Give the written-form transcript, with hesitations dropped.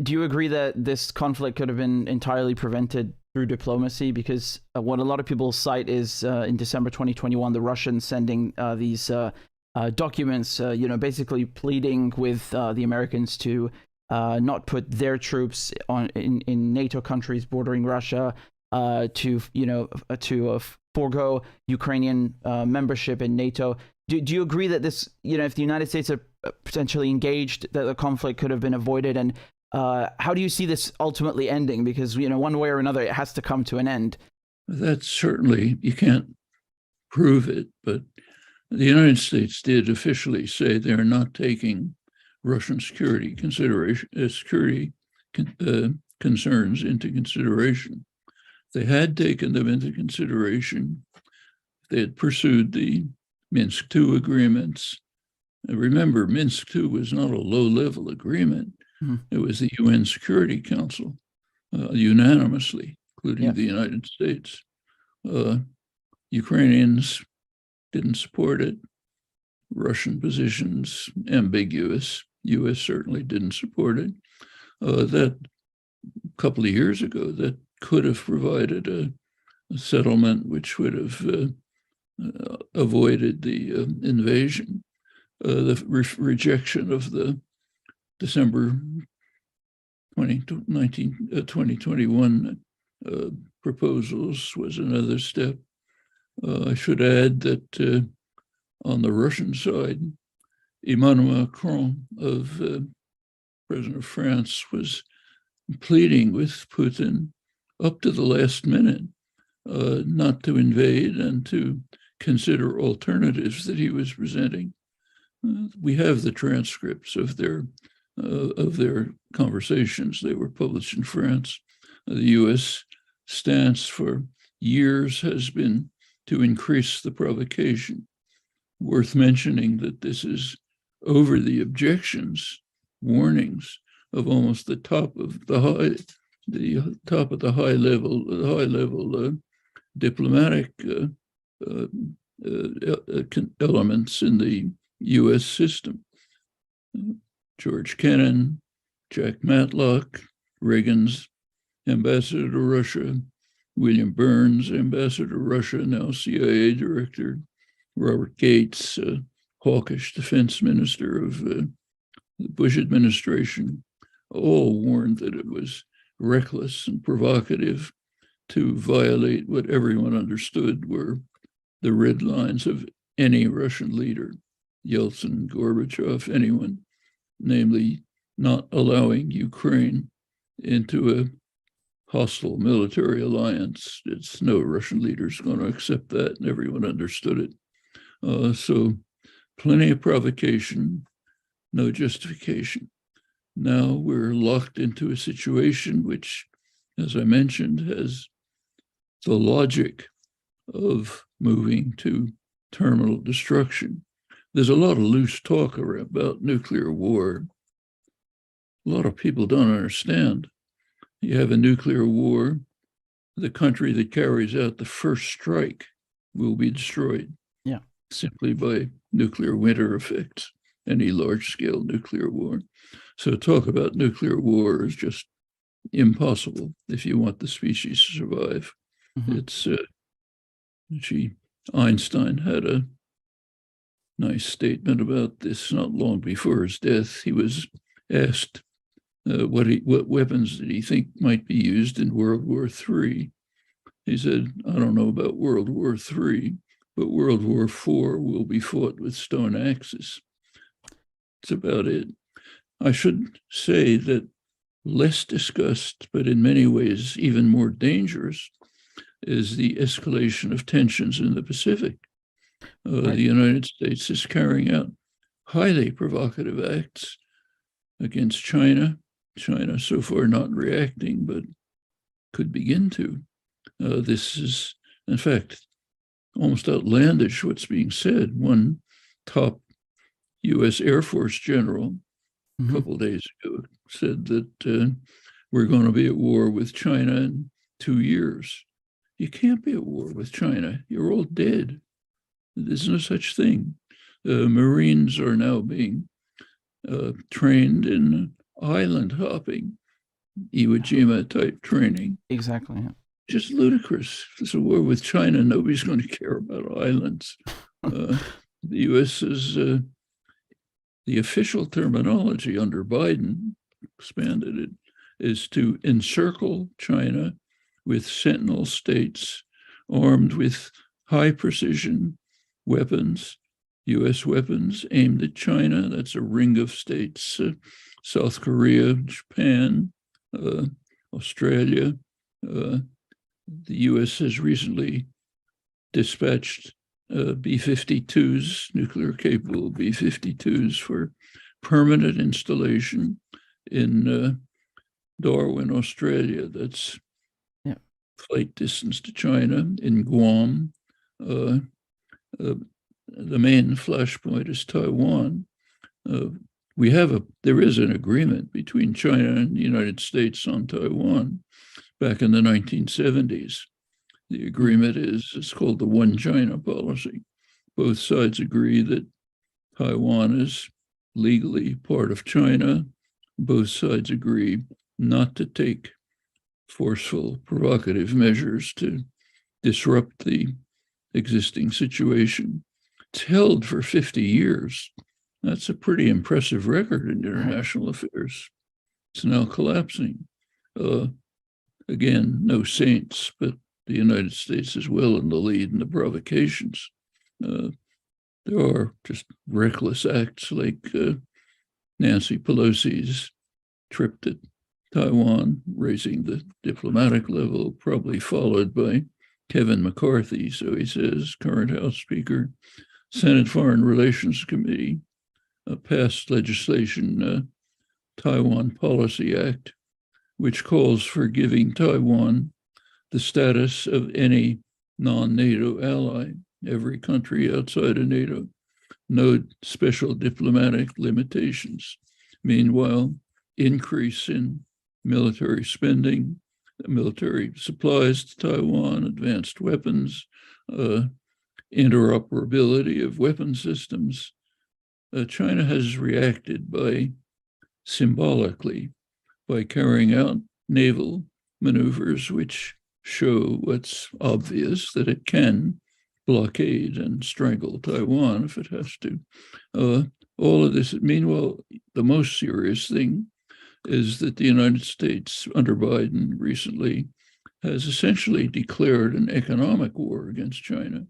Do you agree that this conflict could have been entirely prevented through diplomacy? Because what a lot of people cite is in December 2021, the Russians sending these documents, basically pleading with the Americans to not put their troops in NATO countries bordering Russia, to forego Ukrainian membership in NATO. Do you agree that this, if the United States are potentially engaged, that the conflict could have been avoided? And how do you see this ultimately ending? Because, one way or another, it has to come to an end. That's certainly, you can't prove it, but the United States did officially say they're not taking Russian security concerns into consideration. They had taken them into consideration. They had pursued the Minsk II agreements. And remember, Minsk II was not a low-level agreement. Mm-hmm. It was the UN Security Council, unanimously, including the United States. Ukrainians didn't support it. Russian positions, ambiguous. U.S. certainly didn't support it. That a couple of years ago, that could have provided a settlement which would have avoided the invasion. The rejection of the December 2021 proposals was another step. I should add that on the Russian side, Emmanuel Macron, President of France, was pleading with Putin up to the last minute not to invade and to consider alternatives that he was presenting. We have the transcripts of their conversations. They were published in France. The U.S. stance for years has been to increase the provocation. Worth mentioning that this is over the objections, warnings of almost the top of the high level diplomatic elements in the U.S. system. George Kennan, Jack Matlock, Reagan's ambassador to Russia, William Burns, ambassador to Russia, now CIA director, Robert Gates, hawkish defense minister of the Bush administration, all warned that it was reckless and provocative to violate what everyone understood were the red lines of any Russian leader, Yeltsin, Gorbachev, anyone, namely not allowing Ukraine into a hostile military alliance. It's no Russian leader's going to accept that, and everyone understood it. So plenty of provocation, no justification. Now we're locked into a situation which, as I mentioned, has the logic of moving to terminal destruction. There's a lot of loose talk about nuclear war. A lot of people don't understand. You have a nuclear war, the country that carries out the first strike will be destroyed. Yeah. Simply by nuclear winter effects, any large-scale nuclear war. So talk about nuclear war is just impossible if you want the species to survive. Mm-hmm. It's Einstein had a nice statement about this not long before his death. He was asked what weapons did he think might be used in World War III. He said, I don't know about World War III, but World War IV will be fought with stone axes. That's about it. I should say that less discussed, but in many ways even more dangerous, is the escalation of tensions in the Pacific. Right. The United States is carrying out highly provocative acts against China. China so far not reacting, but could begin to. This is, in fact, almost outlandish what's being said. One top U.S. Air Force general a couple of days ago said that we're going to be at war with China in 2 years. You can't be at war with China. You're all dead. There's no such thing. Marines are now being trained in island hopping Iwo Jima type training. Exactly. Yeah. Just ludicrous. It's a war with China. Nobody's going to care about islands. The U.S. is the official terminology under Biden, expanded it, is to encircle China with sentinel states armed with high precision weapons, U.S. weapons aimed at China. That's a ring of states, South Korea, Japan, Australia. The U.S. has recently dispatched B-52s, nuclear-capable B-52s, for permanent installation in Darwin, Australia. That's flight distance to China. In Guam, the main flashpoint is Taiwan. There is an agreement between China and the United States on Taiwan back in the 1970s. The agreement it's called the One China policy. Both sides agree that Taiwan is legally part of China. Both sides agree not to take forceful, provocative measures to disrupt the existing situation. It's held for 50 years. That's a pretty impressive record in international affairs. It's now collapsing. Again, no saints, but the United States is well in the lead in the provocations. There are just reckless acts like Nancy Pelosi's trip to Taiwan, raising the diplomatic level, probably followed by Kevin McCarthy, so he says, current House Speaker, Senate Foreign Relations Committee, passed legislation, Taiwan Policy Act, which calls for giving Taiwan the status of any non-NATO ally, every country outside of NATO, no special diplomatic limitations. Meanwhile, increase in military spending, military supplies to Taiwan, advanced weapons, interoperability of weapon systems. China has reacted symbolically by carrying out naval maneuvers which show what's obvious, that it can blockade and strangle Taiwan if it has to. All of this, meanwhile, the most serious thing is that the United States, under Biden recently, has essentially declared an economic war against China.